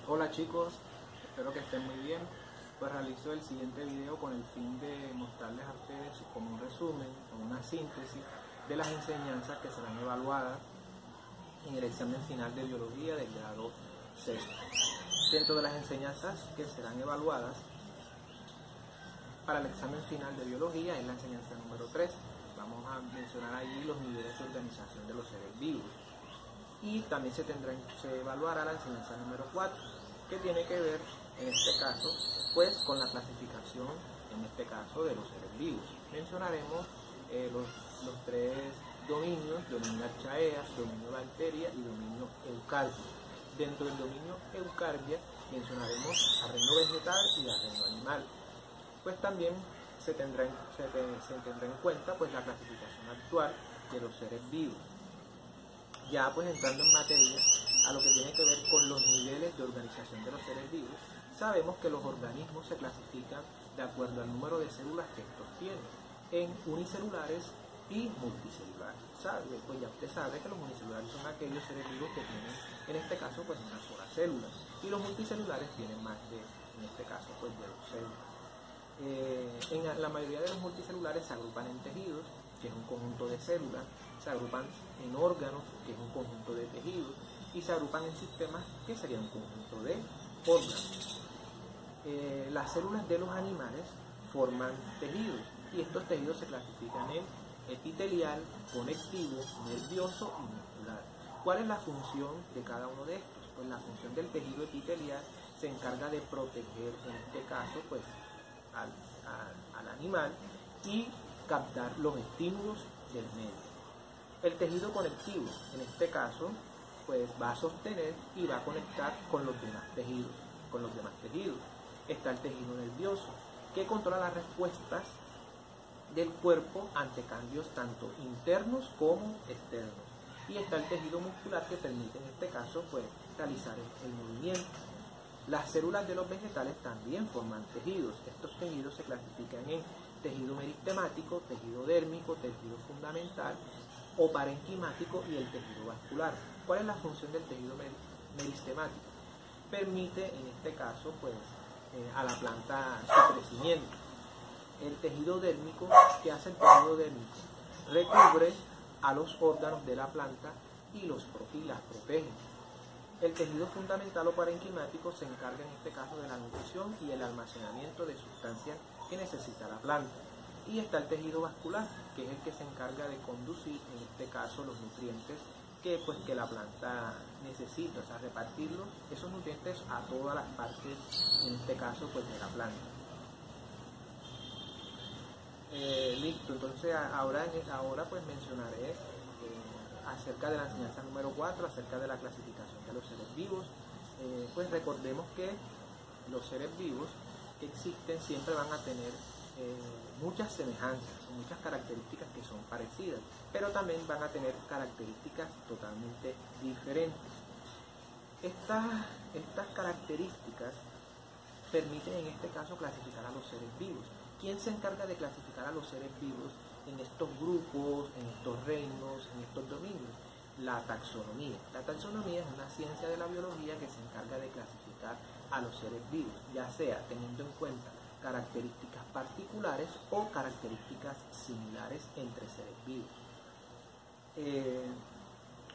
Hola chicos, espero que estén muy bien. Pues realizo el siguiente video con el fin de mostrarles a ustedes como un resumen o una síntesis de las enseñanzas que serán evaluadas en el examen final de biología del grado sexto. Dentro de las enseñanzas que serán evaluadas para el examen final de biología es la enseñanza número 3. Vamos a mencionar allí los niveles de organización de los seres vivos. Y también se evaluará la enseñanza número 4, que tiene que ver, en este caso, pues con la clasificación, en este caso, de los seres vivos. Mencionaremos los tres dominios: dominio Archaea, dominio Bacteria y dominio Eucardia. Dentro del dominio Eucardia mencionaremos al reino vegetal y al reino animal. Pues también se tendrá en cuenta pues la clasificación actual de los seres vivos. Ya pues entrando en materia a lo que tiene que ver con los niveles de organización de los seres vivos, sabemos que los organismos se clasifican de acuerdo al número de células que estos tienen, en unicelulares y multicelulares. Pues ya usted sabe que los unicelulares son aquellos seres vivos que tienen, en este caso, pues una sola célula, y los multicelulares tienen más de, en este caso, pues de 2 células. En la mayoría de los multicelulares se agrupan en tejidos, que es un conjunto de células, se agrupan en órganos, que es un conjunto de tejidos, y se agrupan en sistemas, que sería un conjunto de órganos. Las células de los animales forman tejidos, y estos tejidos se clasifican en epitelial, conectivo, nervioso y muscular. ¿Cuál es la función de cada uno de estos? Pues la función del tejido epitelial se encarga de proteger, en este caso, pues al animal, y captar los estímulos del medio. El tejido conectivo, en este caso, pues va a sostener y va a conectar con los demás tejidos. Está el tejido nervioso, que controla las respuestas del cuerpo ante cambios tanto internos como externos. Y está el tejido muscular, que permite en este caso pues realizar el movimiento. Las células de los vegetales también forman tejidos. Estos tejidos se clasifican en tejido meristemático, tejido dérmico, tejido fundamental o parenquimático y el tejido vascular. ¿Cuál es la función del tejido meristemático? Permite, en este caso, pues, a la planta su crecimiento. El tejido dérmico, ¿qué hace el tejido dérmico? Recubre a los órganos de la planta y las protege. El tejido fundamental o parenquimático se encarga en este caso de la nutrición y el almacenamiento de sustancias que necesita la planta. Y está el tejido vascular, que es el que se encarga de conducir, en este caso, los nutrientes que la planta necesita, o sea, repartirlos, esos nutrientes, a todas las partes, en este caso, pues de la planta. Listo, entonces ahora pues mencionaré acerca de la enseñanza número 4, acerca de la clasificación de los seres vivos. Pues recordemos que los seres vivos que existen siempre van a tener muchas semejanzas, muchas características que son parecidas, pero también van a tener características totalmente diferentes. Estas características permiten en este caso clasificar a los seres vivos. ¿Quién se encarga de clasificar a los seres vivos en estos grupos, en estos reinos, en estos dominios? La taxonomía. La taxonomía es una ciencia de la biología que se encarga de clasificar a los seres vivos, ya sea teniendo en cuenta características particulares o características similares entre seres vivos.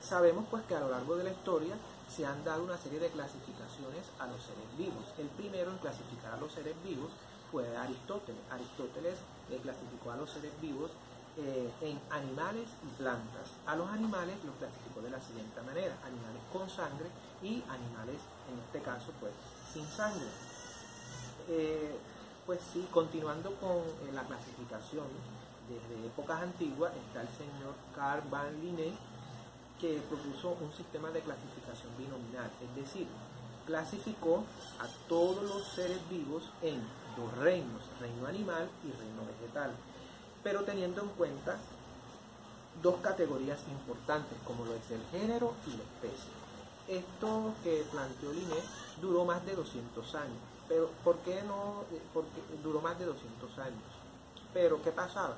Sabemos pues que a lo largo de la historia se han dado una serie de clasificaciones a los seres vivos. El primero en clasificar a los seres vivos fue Aristóteles. Aristóteles clasificó a los seres vivos en animales y plantas. A los animales los clasificó de la siguiente manera: animales con sangre y animales, en este caso, pues sin sangre. Pues sí, continuando con la clasificación, desde épocas antiguas está el señor Carl van Linné, que propuso un sistema de clasificación binominal, es decir, clasificó a todos los seres vivos en dos reinos, reino animal y reino vegetal, pero teniendo en cuenta dos categorías importantes, como lo es el género y la especie. Esto que planteó Linné duró más de 200 años. Pero ¿por qué no? Porque duró más de 200 años. Pero ¿qué pasaba?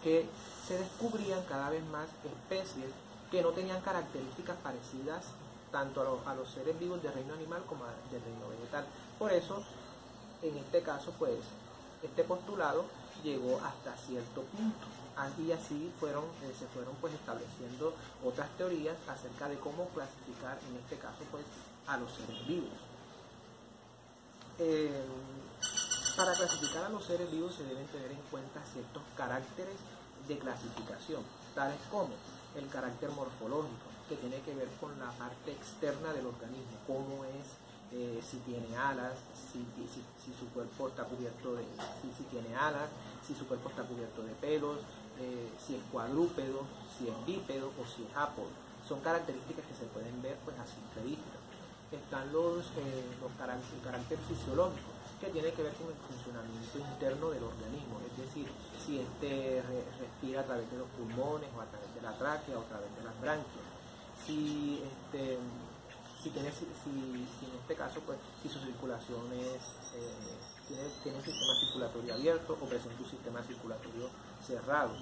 Que se descubrían cada vez más especies que no tenían características parecidas tanto a los seres vivos del reino animal como del reino vegetal. Por eso, en este caso, pues, este postulado llegó hasta cierto punto. Y así se fueron pues estableciendo otras teorías acerca de cómo clasificar, en este caso, pues, a los seres vivos. Para clasificar a los seres vivos se deben tener en cuenta ciertos caracteres de clasificación, tales como el carácter morfológico, que tiene que ver con la parte externa del organismo, cómo es, si tiene alas, si su cuerpo está cubierto de, si tiene alas, si su cuerpo está cubierto de pelos, si es cuadrúpedo, si es bípedo o si es ápodo. Son características que se pueden ver pues a simple vista. Están el carácter fisiológico, que tiene que ver con el funcionamiento interno del organismo, es decir, si respira a través de los pulmones o a través de la tráquea o a través de las branquias, si en este caso, pues, si su circulación tiene un sistema circulatorio abierto o presenta un sistema circulatorio cerrado.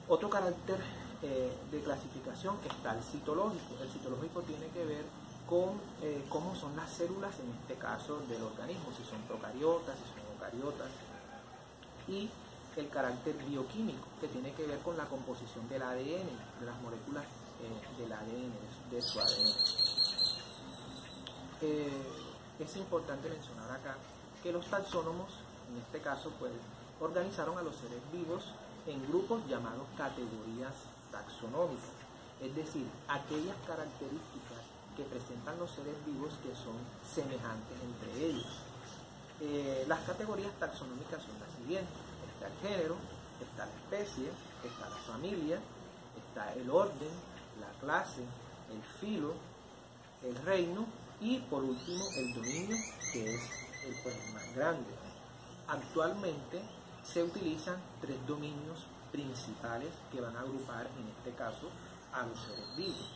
Otro carácter de clasificación está el citológico. El citológico tiene que ver con cómo son las células, en este caso, del organismo, si son procariotas, si son eucariotas, y el carácter bioquímico, que tiene que ver con la composición del ADN, de las moléculas del ADN, de su ADN. Es importante mencionar acá que los taxónomos, en este caso, pues, organizaron a los seres vivos en grupos llamados categorías taxonómicas, es decir, aquellas características que presentan los seres vivos que son semejantes entre ellos. Las categorías taxonómicas son las siguientes: está el género, está la especie, está la familia, está el orden, la clase, el filo, el reino y por último el dominio, que es el más grande. Actualmente se utilizan 3 dominios principales que van a agrupar en este caso a los seres vivos.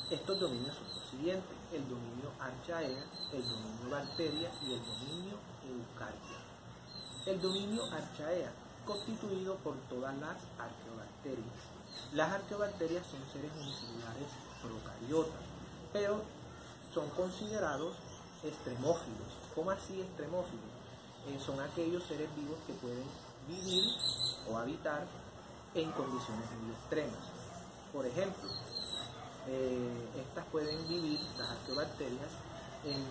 Estos dominios son los siguientes: el dominio Archaea, el dominio Bacteria y el dominio Eucardia. El dominio Archaea, constituido por todas las arqueobacterias. Las arqueobacterias son seres unicelulares procariotas, pero son considerados extremófilos. ¿Cómo así extremófilos? Son aquellos seres vivos que pueden vivir o habitar en condiciones muy extremas. Por ejemplo, estas pueden vivir, las arqueobacterias, en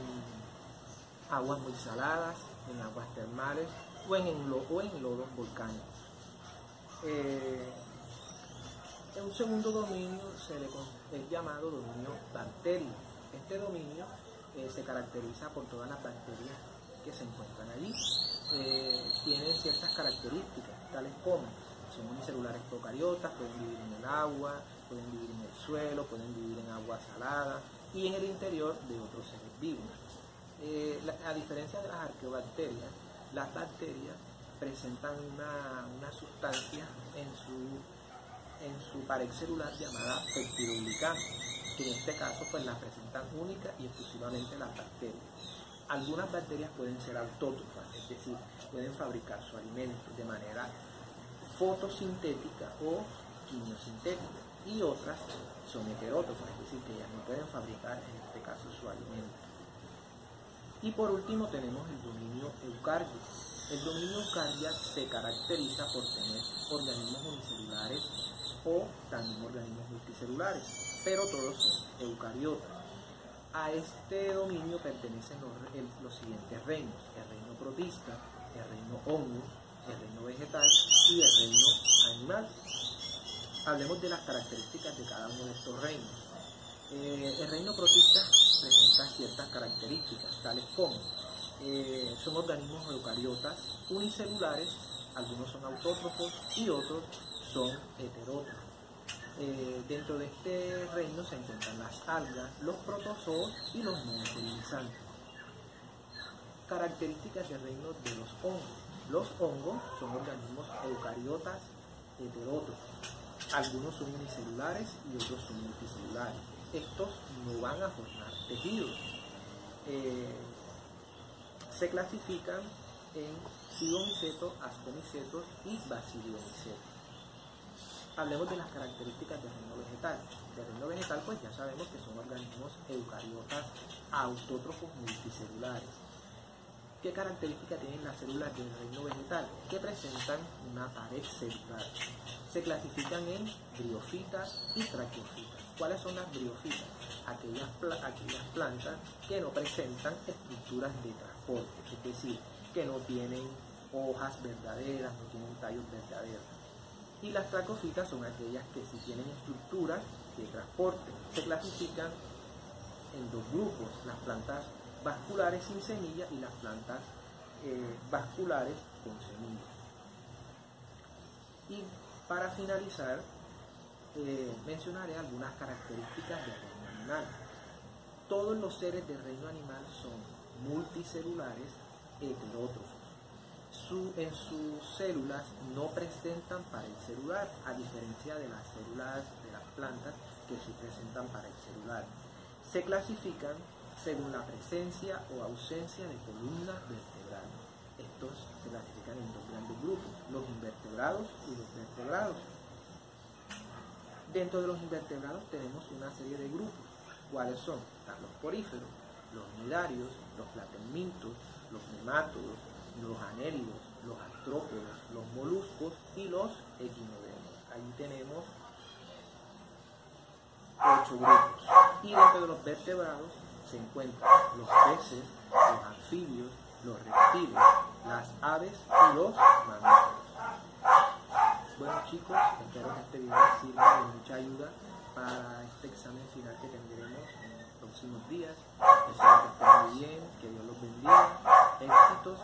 aguas muy saladas, en aguas termales o en lodos volcánicos. Un segundo dominio es llamado dominio bacterio. Este dominio se caracteriza por todas las bacterias que se encuentran allí. Tienen ciertas características, tales como son unicelulares procariotas, pueden vivir en el agua, pueden vivir en el suelo, pueden vivir en agua salada y en el interior de otros seres vivos. A diferencia de las arqueobacterias, las bacterias presentan una sustancia en su pared celular llamada peptidoglicano, que en este caso pues la presentan única y exclusivamente las bacterias. Algunas bacterias pueden ser autótrofas, es decir, pueden fabricar su alimento de manera fotosintética o quimiosintética, y otras son heterótrofas, es decir, que ellas no pueden fabricar en este caso su alimento. Y por último tenemos el dominio Eucardia. El dominio Eucardia se caracteriza por tener organismos unicelulares o también organismos multicelulares, pero todos son eucariotas. A este dominio pertenecen los siguientes reinos: el reino protista, el reino hongo, el reino vegetal y el reino animal. Hablemos de las características de cada uno de estos reinos. El reino protista presenta ciertas características, tales como son organismos eucariotas unicelulares, algunos son autótrofos y otros son heterótrofos. Dentro de este reino se encuentran las algas, los protozoos y los neopolinizantes. Características del reino de los hongos. Los hongos son organismos eucariotas heterótrofos. Algunos son unicelulares y otros son multicelulares. Estos no van a formar tejidos. Se clasifican en zigomycetos, ascomicetos y baciliomicetos. hablemos de las características del reino vegetal. Del reino vegetal, pues ya sabemos que son organismos eucariotas autótrofos multicelulares. ¿Qué características tienen las células del reino vegetal? Que presentan una pared celular. Se clasifican en briófitas y traqueófitas. ¿Cuáles son las briófitas? Aquellas plantas que no presentan estructuras de transporte, es decir, que no tienen hojas verdaderas, no tienen tallos verdaderos. Y las traqueófitas son aquellas que sí tienen estructuras de transporte. Se clasifican en dos grupos, las plantas vasculares sin semilla y las plantas vasculares con semilla. Y para finalizar, mencionaré algunas características del reino animal. Todos los seres del reino animal son multicelulares heterótrofos. En sus células no presentan pared celular, a diferencia de las células de las plantas que sí presentan pared celular. Se clasifican según la presencia o ausencia de columna vertebral. Estos se clasifican en dos grandes grupos, los invertebrados y los vertebrados. Dentro de los invertebrados tenemos una serie de grupos. ¿Cuáles son? Están los poríferos, los nidarios, los platelmintos, los nemátodos, los anélidos, los artrópodos, los moluscos y los equinodermos. Ahí tenemos 8 grupos. Y dentro de los vertebrados se encuentran los peces, los anfibios, los reptiles, las aves y los mamíferos. Bueno chicos, espero que este video sirva de mucha ayuda para este examen final que tendremos en los próximos días. Espero que estén muy bien, que Dios los bendiga, éxitos.